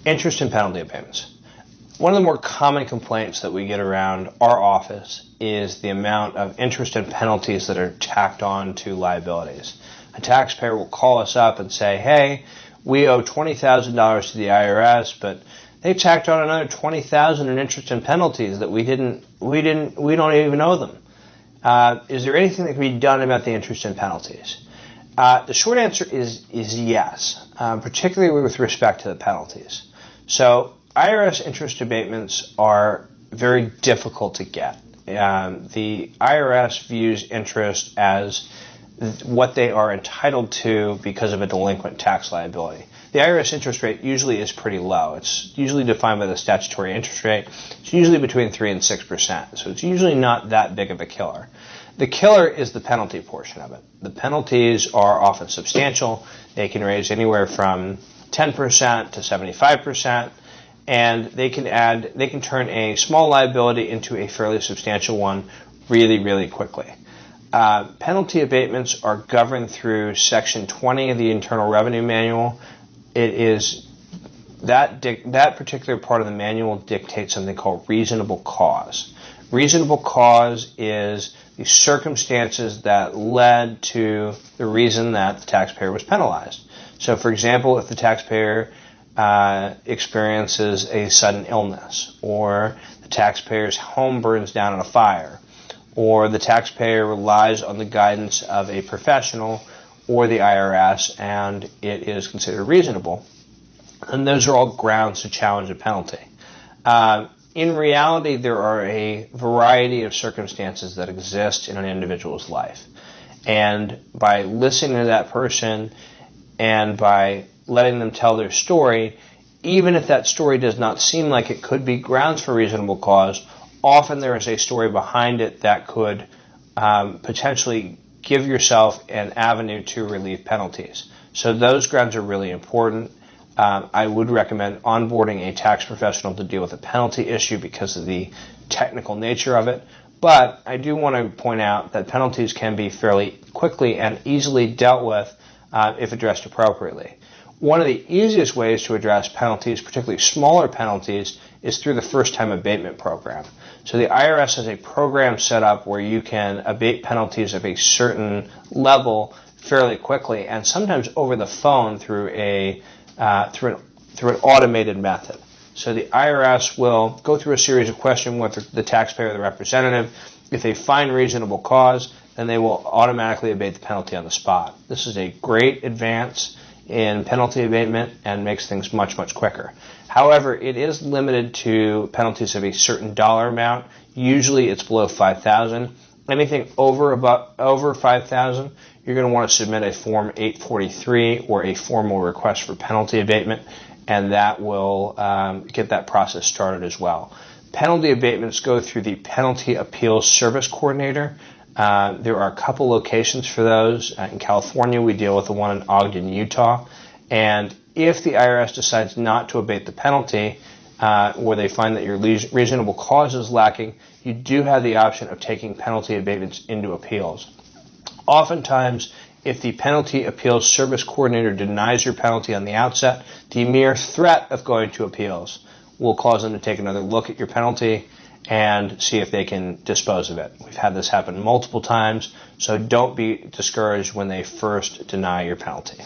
Interest and penalty abatements. One of the more common complaints that we get around our office is the amount of interest and penalties that are tacked on to liabilities. A taxpayer will call us up and say, hey, we owe $20,000 to the IRS, but they tacked on another $20,000 in interest and penalties that we don't even owe them. Is there anything that can be done about the interest and penalties? The short answer is yes, particularly with respect to the penalties. So IRS interest abatements are very difficult to get. The IRS views interest as what they are entitled to because of a delinquent tax liability. The IRS interest rate usually is pretty low. It's usually defined by the statutory interest rate. It's usually between 3 and 6%, so it's usually not that big of a killer. The killer is the penalty portion of it. The penalties are often substantial. They can range anywhere from 10% to 75%, and they can turn a small liability into a fairly substantial one really, really quickly. Penalty abatements are governed through Section 20 of the Internal Revenue Manual. It is that particular part of the manual dictates something called reasonable cause. Reasonable cause is the circumstances that led to the reason that the taxpayer was penalized. So, for example, if the taxpayer experiences a sudden illness, or the taxpayer's home burns down in a fire, or the taxpayer relies on the guidance of a professional or the IRS and it is considered reasonable, and those are all grounds to challenge a penalty. In reality, there are a variety of circumstances that exist in an individual's life. And by listening to that person and by letting them tell their story, even if that story does not seem like it could be grounds for reasonable cause, often there is a story behind it that could potentially give yourself an avenue to relieve penalties. So those grounds are really important. I would recommend onboarding a tax professional to deal with a penalty issue because of the technical nature of it. But I do want to point out that penalties can be fairly quickly and easily dealt with if addressed appropriately. One of the easiest ways to address penalties, particularly smaller penalties, is through the first-time abatement program. So the IRS has a program set up where you can abate penalties of a certain level fairly quickly, and sometimes over the phone through an automated method. So the IRS will go through a series of questions with the taxpayer or the representative. If they find reasonable cause, then they will automatically abate the penalty on the spot. This is a great advance in penalty abatement and makes things much, much quicker. However, it is limited to penalties of a certain dollar amount. Usually it's below $5,000. Anything over $5,000, you're going to want to submit a Form 843 or a formal request for penalty abatement, and that will get that process started as well. Penalty abatements go through the Penalty Appeals Service Coordinator. There are a couple locations for those. In California, we deal with the one in Ogden, Utah. And if the IRS decides not to abate the penalty, or they find that your reasonable cause is lacking, you do have the option of taking penalty abatements into appeals. Oftentimes, if the Penalty Appeals Service Coordinator denies your penalty on the outset, the mere threat of going to appeals will cause them to take another look at your penalty and see if they can dispose of it. We've had this happen multiple times, so don't be discouraged when they first deny your penalty.